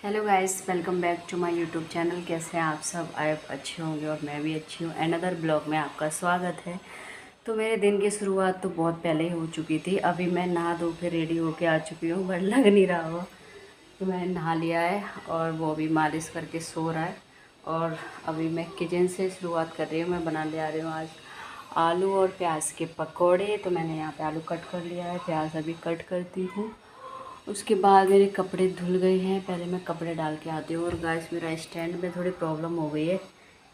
Hello guys, welcome back to my YouTube channel. कैसे हैं आप सब? आप अच्छे होंगे और मैं भी अच्छी हूँ। अनदर ब्लॉग में आपका स्वागत है। तो मेरे दिन की शुरुआत तो बहुत पहले ही हो चुकी थी। अभी मैं नहा धो के रेडी होके आ चुकी हूँ, बट लग नहीं रहा हो तो मैंने नहा लिया है और वो अभी मालिश करके सो रहा है। और अभी मैं किचन से शुरुआत कर रही हूँ। मैं बना ले आ रही हूँ आज आलू और प्याज के पकौड़े। तो मैंने यहाँ पे आलू कट कर लिया है, प्याज अभी कट करती हूँ। उसके बाद मेरे कपड़े धुल गए हैं, पहले मैं कपड़े डाल के आती हूँ। और गाइस, मेरा स्टैंड में थोड़ी प्रॉब्लम हो गई है,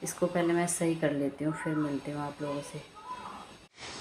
इसको पहले मैं सही कर लेती हूँ, फिर मिलती हूँ आप लोगों से।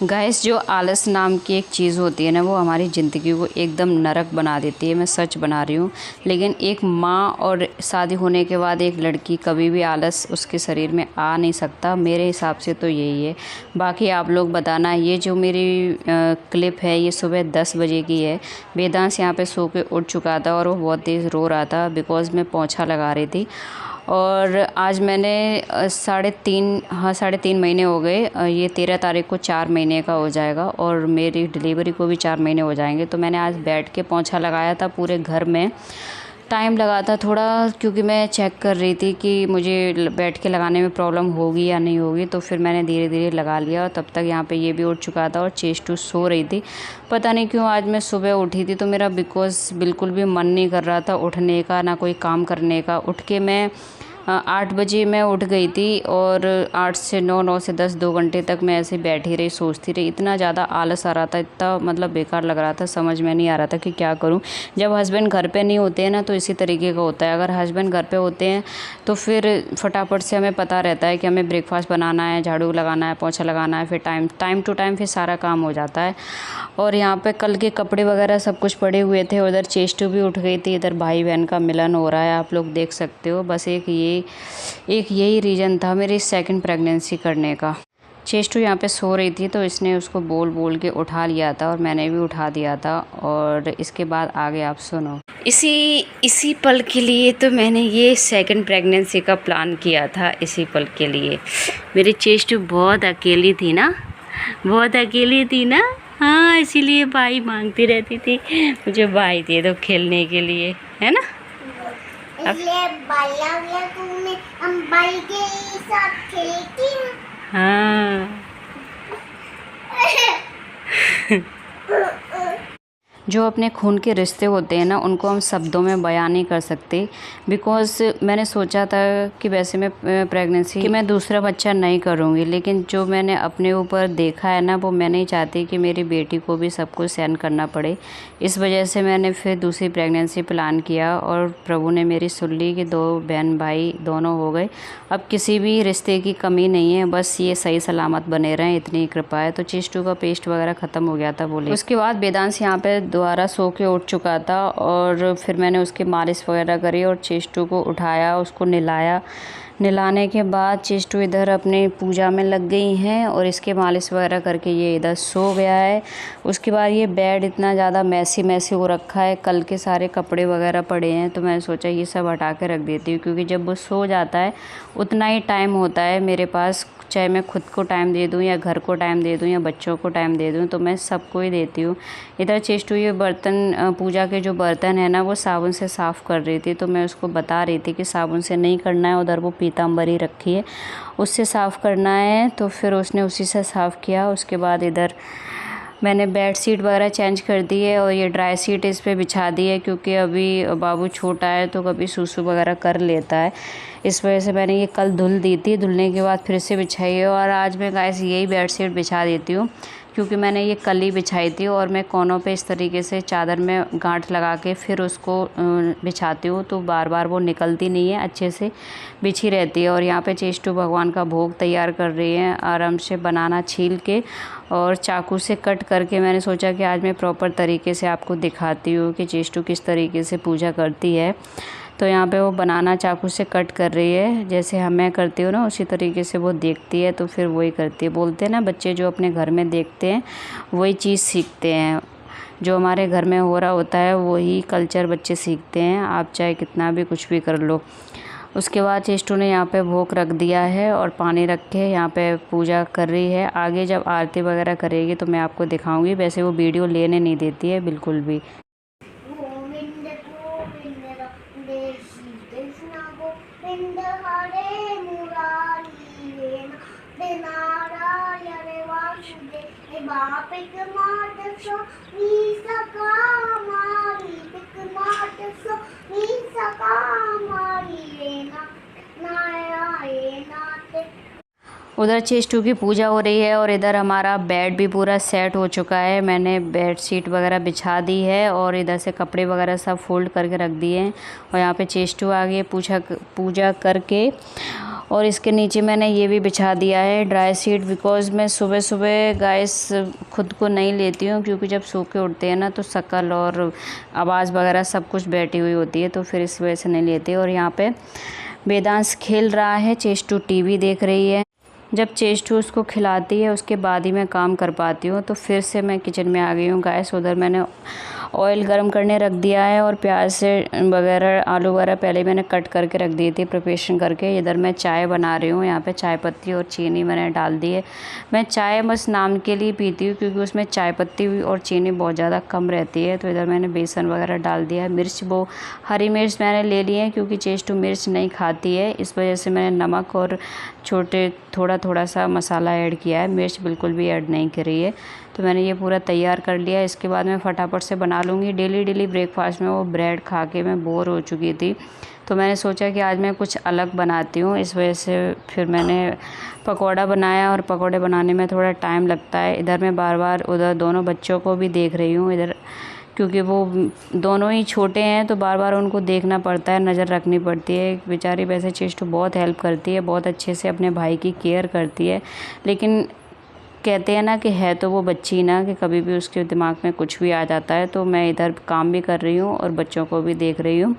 गाइस, जो आलस नाम की एक चीज़ होती है ना, वो हमारी ज़िंदगी को एकदम नरक बना देती है। मैं सच बना रही हूँ। लेकिन एक माँ और शादी होने के बाद एक लड़की कभी भी आलस उसके शरीर में आ नहीं सकता। मेरे हिसाब से तो यही है। बाकी आप लोग बताना। ये जो मेरी क्लिप है ये सुबह 10 बजे की है। वेदांश यहाँ पे सो के उठ चुका था और वो बहुत तेज़ रो रहा था बिकॉज़ मैं पोंछा लगा रही थी। और आज मैंने 3.5 महीने हो गए। ये 13 तारीख को 4 महीने का हो जाएगा और मेरी डिलीवरी को भी 4 महीने हो जाएंगे। तो मैंने आज बैठ के पोंछा लगाया था पूरे घर में। टाइम लगा था थोड़ा, क्योंकि मैं चेक कर रही थी कि मुझे बैठ के लगाने में प्रॉब्लम होगी या नहीं होगी। तो फिर मैंने धीरे धीरे लगा लिया और तब तक यहाँ पे ये भी उठ चुका था और चेस्टू सो रही थी। पता नहीं क्यों आज मैं सुबह उठी थी तो मेरा बिल्कुल भी मन नहीं कर रहा था उठने का, ना कोई काम करने का। उठ के मैं 8 बजे मैं उठ गई थी और 8 से 9, 9 से 10, 2 घंटे तक मैं ऐसे बैठी रही, सोचती रही। इतना ज़्यादा आलस आ रहा था, इतना मतलब बेकार लग रहा था, समझ में नहीं आ रहा था कि क्या करूं। जब हस्बैंड घर पे नहीं होते हैं ना तो इसी तरीके का होता है। अगर हस्बैंड घर पे होते हैं तो फिर फटाफट से हमें पता रहता है कि हमें ब्रेकफास्ट बनाना है, झाड़ू लगाना है, पोंछा लगाना है, फिर टाइम टू टाइम फिर सारा काम हो जाता है। और यहाँ पे कल के कपड़े वगैरह सब कुछ पड़े हुए थे। उधर चेस्टू भी उठ गई थी, इधर भाई बहन का मिलन हो रहा है, आप लोग देख सकते हो। बस एक यही रीज़न था मेरी सेकंड प्रेगनेंसी करने का। चेस्टू यहाँ पे सो रही थी तो इसने उसको बोल बोल के उठा लिया था और मैंने भी उठा दिया था। और इसके बाद आगे आप सुनो। इसी पल के लिए तो मैंने ये सेकंड प्रेगनेंसी का प्लान किया था। इसी पल के लिए मेरी चेस्टू बहुत अकेली थी ना, हाँ, इसीलिए भाई मांगती रहती थी मुझे भाई दे दो खेलने के लिए, है ना। इसलिए बाला तो मैं हम बाल के साथ खेलती हूँ। हाँ। जो अपने खून के रिश्ते होते हैं ना, उनको हम शब्दों में बयान नहीं कर सकते। बिकॉज़ मैंने सोचा था कि वैसे मैं प्रेगनेंसी कि मैं दूसरा बच्चा नहीं करूँगी, लेकिन जो मैंने अपने ऊपर देखा है ना, वो मैं नहीं चाहती कि मेरी बेटी को भी सब कुछ सहन करना पड़े। इस वजह से मैंने फिर दूसरी प्रेगनेंसी प्लान किया और प्रभु ने मेरी सुन ली कि 2 बहन भाई दोनों हो गए। अब किसी भी रिश्ते की कमी नहीं है, बस ये सही सलामत बने रहें, इतनी कृपा है। तो चेस्टू का पेस्ट वगैरह ख़त्म हो गया था बोले। उसके बाद वेदांश यहाँ पे दोबारा सो के उठ चुका था और फिर मैंने उसकी मालिश वगैरह करी और चेस्टू को उठाया, उसको नहलाया। नहलाने के बाद चेस्टू इधर अपनी पूजा में लग गई हैं और इसके मालिश वगैरह करके ये इधर सो गया है। उसके बाद ये बेड इतना ज़्यादा मैसी हो रखा है, कल के सारे कपड़े वगैरह पड़े हैं, तो मैंने सोचा ये सब हटा के रख देती हूँ, क्योंकि जब वो सो जाता है उतना ही टाइम होता है मेरे पास। चाहे मैं खुद को टाइम दे दूँ या घर को टाइम दे दूँ या बच्चों को टाइम दे दूँ, तो मैं सबको ही देती हूँ। इधर चेस्टू ये बर्तन, पूजा के जो बर्तन है ना, वो साबुन से साफ़ कर रही थी, तो मैं उसको बता रही थी कि साबुन से नहीं करना है, उधर वो पीताम्बरी रखी है उससे साफ़ करना है। तो फिर उसने उसी से साफ़ किया। उसके बाद इधर मैंने बेड शीट वगैरह चेंज कर दी है और ये ड्राई शीट इस पे बिछा दी है, क्योंकि अभी बाबू छोटा है तो कभी सूसू वगैरह कर लेता है। इस वजह से मैंने ये कल धुल दी थी, धुलने के बाद फिर से बिछाई है। और आज मैं गाइस यही बेड शीट बिछा देती हूँ, क्योंकि मैंने ये कल ही बिछाई थी और मैं कोनों पे इस तरीके से चादर में गांठ लगा के फिर उसको बिछाती हूँ, तो बार बार वो निकलती नहीं है, अच्छे से बिछी रहती है। और यहाँ पे चेस्टू भगवान का भोग तैयार कर रही हैं आराम से, बनाना छील के और चाकू से कट करके। मैंने सोचा कि आज मैं प्रॉपर तरीके से आपको दिखाती हूँ कि चेस्टू किस तरीके से पूजा करती है। तो यहाँ पे वो बनाना चाकू से कट कर रही है, जैसे मैं करती हूँ ना, उसी तरीके से वो देखती है तो फिर वही करती है। बोलते हैं ना, बच्चे जो अपने घर में देखते हैं वही चीज़ सीखते हैं। जो हमारे घर में हो रहा होता है वही कल्चर बच्चे सीखते हैं, आप चाहे कितना भी कुछ भी कर लो। उसके बाद चेस्टू ने यहाँ पे भोग रख दिया है और पानी रख के यहाँ पे पूजा कर रही है। आगे जब आरती वगैरह करेगी तो मैं आपको दिखाऊंगी। वैसे वो वीडियो लेने नहीं देती है बिल्कुल भी। देशी कृष्ण गोविंद हरे मुरारी रे नारायण वासुदेव पिक मात सो नी सका मारी पिक मात सो नी सका मारी रे नारायण। उधर चेस्टू की पूजा हो रही है और इधर हमारा बेड भी पूरा सेट हो चुका है। मैंने बेड शीट वगैरह बिछा दी है और इधर से कपड़े वगैरह सब फोल्ड करके रख दिए हैं। और यहाँ पे चेस्टू आ गई पूजा करके, और इसके नीचे मैंने ये भी बिछा दिया है ड्राई शीट, बिकॉज़ मैं सुबह सुबह गाइस खुद को नहीं लेती हूँ, क्योंकि जब सो के उठते हैं ना तो शक्ल और आवाज़ वगैरह सब कुछ बैठी हुई होती है, तो फिर इस वजह से नहीं लेती। और यहाँ पे वेदांश खेल रहा है, चेस्टू टीवी देख रही है। जब चेस्टू उसको खिलाती है उसके बाद ही मैं काम कर पाती हूँ। तो फिर से मैं किचन में आ गई हूँ गाइस। उधर मैंने ऑयल गरम करने रख दिया है और प्याज से वगैरह आलू वगैरह पहले मैंने कट करके रख दी थी प्रिपरेशन करके। इधर मैं चाय बना रही हूँ। यहाँ पे चाय पत्ती और चीनी मैंने डाल दी है। मैं चाय बस नाम के लिए पीती हूँ, क्योंकि उसमें चाय पत्ती और चीनी बहुत ज़्यादा कम रहती है। तो इधर मैंने बेसन वगैरह डाल दिया है। मिर्च वो हरी मिर्च मैंने ले ली है, क्योंकि चेस्टू मिर्च नहीं खाती है, इस वजह से मैंने नमक और थोड़ा सा मसाला ऐड किया है, मिर्च बिल्कुल भी ऐड नहीं करी है। तो मैंने ये पूरा तैयार कर लिया। इसके बाद मैं फटाफट से बना लूँगी। डेली ब्रेकफास्ट में वो ब्रेड खा के मैं बोर हो चुकी थी, तो मैंने सोचा कि आज मैं कुछ अलग बनाती हूँ। इस वजह से फिर मैंने पकौड़ा बनाया, और पकौड़े बनाने में थोड़ा टाइम लगता है। इधर मैं बार उधर दोनों बच्चों को भी देख रही हूँ इधर, क्योंकि वो दोनों ही छोटे हैं तो बार उनको देखना पड़ता है, नज़र रखनी पड़ती है। बेचारी वैसे चेस्टू बहुत हेल्प करती है, बहुत अच्छे से अपने भाई की केयर करती है, लेकिन कहते हैं ना कि है तो वो बच्ची ना, कि कभी भी उसके दिमाग में कुछ भी आ जाता है। तो मैं इधर काम भी कर रही हूँ और बच्चों को भी देख रही हूँ।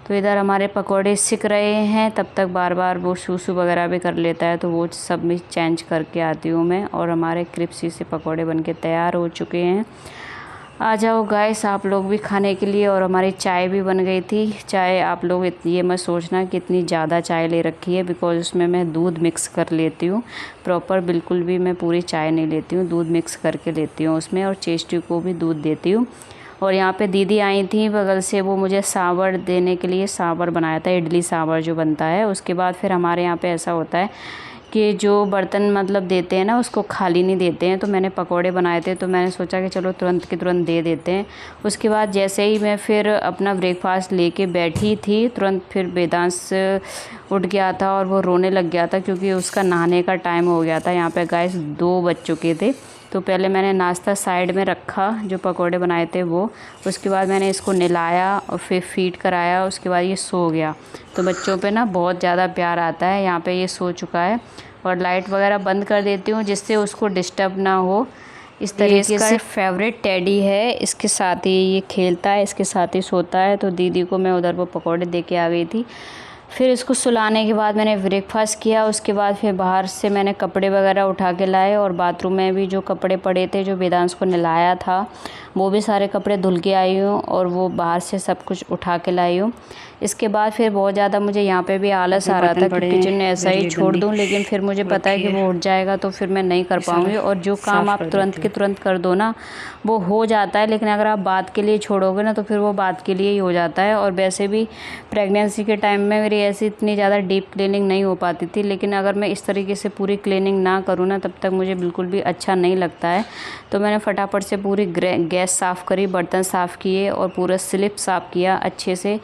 तो इधर हमारे पकोड़े सिक रहे हैं, तब तक बार वो सूसू वगैरह भी कर लेता है, तो वो सब भी चेंज करके आती हूँ मैं। और हमारे क्रिस्पी से पकोड़े बनके तैयार हो चुके हैं। आ जाओ गाइस आप लोग भी खाने के लिए। और हमारी चाय भी बन गई थी। चाय आप लोग ये मत सोचना कि इतनी ज़्यादा चाय ले रखी है, बिकॉज़ उसमें मैं दूध मिक्स कर लेती हूँ। प्रॉपर बिल्कुल भी मैं पूरी चाय नहीं लेती हूँ, दूध मिक्स करके लेती हूँ उसमें, और चेस्टू को भी दूध देती हूँ। और यहाँ पे दीदी आई थी बगल से, वो मुझे सांभर देने के लिए सांभर बनाया था, इडली सांभर जो बनता है। उसके बाद फिर हमारे यहाँ पे ऐसा होता है कि जो बर्तन मतलब देते हैं ना उसको खाली नहीं देते हैं। तो मैंने पकोड़े बनाए थे, तो मैंने सोचा कि चलो तुरंत के तुरंत दे देते हैं। उसके बाद जैसे ही मैं फिर अपना ब्रेकफास्ट लेके बैठी थी, तुरंत फिर वेदांश उठ गया था और वो रोने लग गया था, क्योंकि उसका नहाने का टाइम हो गया था। यहाँ पे गाइस 2 बज चुके थे। तो पहले मैंने नाश्ता साइड में रखा, जो पकोड़े बनाए थे वो। उसके बाद मैंने इसको नहलाया और फिर फीड कराया। उसके बाद ये सो गया। तो बच्चों पे ना बहुत ज़्यादा प्यार आता है। यहाँ पे ये सो चुका है, और लाइट वगैरह बंद कर देती हूँ जिससे उसको डिस्टर्ब ना हो। इस तरीके से फेवरेट टेडी है, इसके साथ ही ये खेलता है, इसके साथ ही सोता है। तो दीदी को मैं उधर वो पकोड़े दे के आ गई थी। फिर इसको सुलाने के बाद मैंने ब्रेकफास्ट किया। उसके बाद फिर बाहर से मैंने कपड़े वगैरह उठा के लाए, और बाथरूम में भी जो कपड़े पड़े थे, जो वेदांश को नहलाया था, वो भी सारे कपड़े धुल के आई हूँ, और वो बाहर से सब कुछ उठा के लाई हूँ। इसके बाद फिर बहुत ज़्यादा मुझे यहाँ पे भी आलस आ रहा था कि किचन में ऐसा ही छोड़ दूँ, लेकिन फिर मुझे पता है कि वो उठ जाएगा तो फिर मैं नहीं कर पाऊँगी। और जो काम आप तुरंत के तुरंत कर दो ना, वो हो जाता है, लेकिन अगर आप बात के लिए छोड़ोगे ना तो फिर वो बात के लिए ही हो जाता है। और वैसे भी प्रेगनेंसी के टाइम में मेरी ऐसी इतनी ज़्यादा डीप क्लीनिंग नहीं हो पाती थी, लेकिन अगर मैं इस तरीके से पूरी क्लीनिंग ना करूँ ना, तब तक मुझे बिल्कुल भी अच्छा नहीं लगता है। तो मैंने फटाफट से पूरी गैस साफ़ करी, बर्तन साफ़ किए, और पूरा स्लिप साफ़ किया अच्छे से।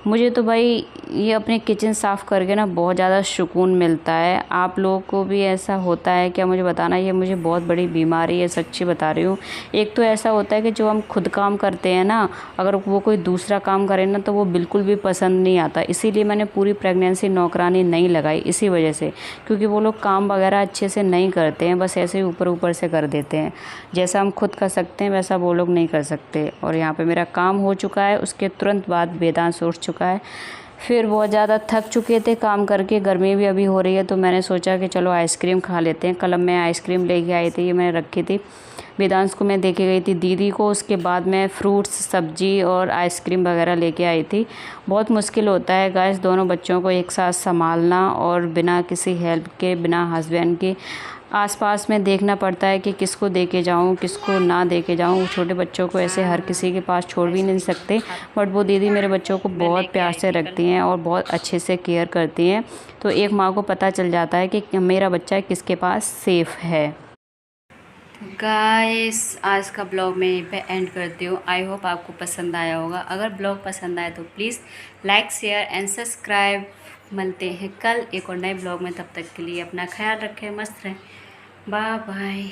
मुझे तो भाई ये अपने किचन साफ़ करके ना बहुत ज़्यादा सुकून मिलता है। आप लोगों को भी ऐसा होता है क्या, मुझे बताना। ये मुझे बहुत बड़ी बीमारी है, सच्ची बता रही हूँ। एक तो ऐसा होता है कि जो हम खुद काम करते हैं ना, अगर वो कोई दूसरा काम करे ना तो वो बिल्कुल भी पसंद नहीं आता। इसीलिए मैंने पूरी प्रेगनेंसी नौकरानी नहीं लगाई, इसी वजह से, क्योंकि वो लोग काम वगैरह अच्छे से नहीं करते हैं, बस ऐसे ही ऊपर से कर देते हैं। जैसा हम खुद कर सकते हैं वैसा वो लोग नहीं कर सकते। और यहाँ पर मेरा काम हो चुका है। उसके तुरंत बाद वेदांश उठ चुका है। फिर बहुत ज़्यादा थक चुके थे काम करके, गर्मी भी अभी हो रही है, तो मैंने सोचा कि चलो आइसक्रीम खा लेते हैं। कल मैं आइसक्रीम लेके आई थी, ये मैंने रखी थी। वेदांश को मैं देके गई थी दीदी को, उसके बाद मैं फ्रूट्स, सब्जी और आइसक्रीम वगैरह लेके आई थी। बहुत मुश्किल होता है गाइस दोनों बच्चों को एक साथ संभालना, और बिना किसी हेल्प के, बिना हस्बैंड के आसपास में देखना पड़ता है कि किसको दे के जाऊँ, किसको ना दे के जाऊँ। छोटे बच्चों को ऐसे हर किसी के पास छोड़ भी नहीं सकते, बट वो दीदी मेरे बच्चों को बहुत प्यार से रखती हैं और बहुत अच्छे से केयर करती हैं। तो एक माँ को पता चल जाता है कि मेरा बच्चा किसके पास सेफ़ है। गाइस, आज का ब्लॉग मैं यहीं पे एंड करती हूँ। आई होप आपको पसंद आया होगा। अगर ब्लॉग पसंद आए तो please like, share and subscribe. मिलते हैं कल एक और नए ब्लॉग में। तब तक के लिए अपना ख्याल रखें, मस्त रहें। Bye bye.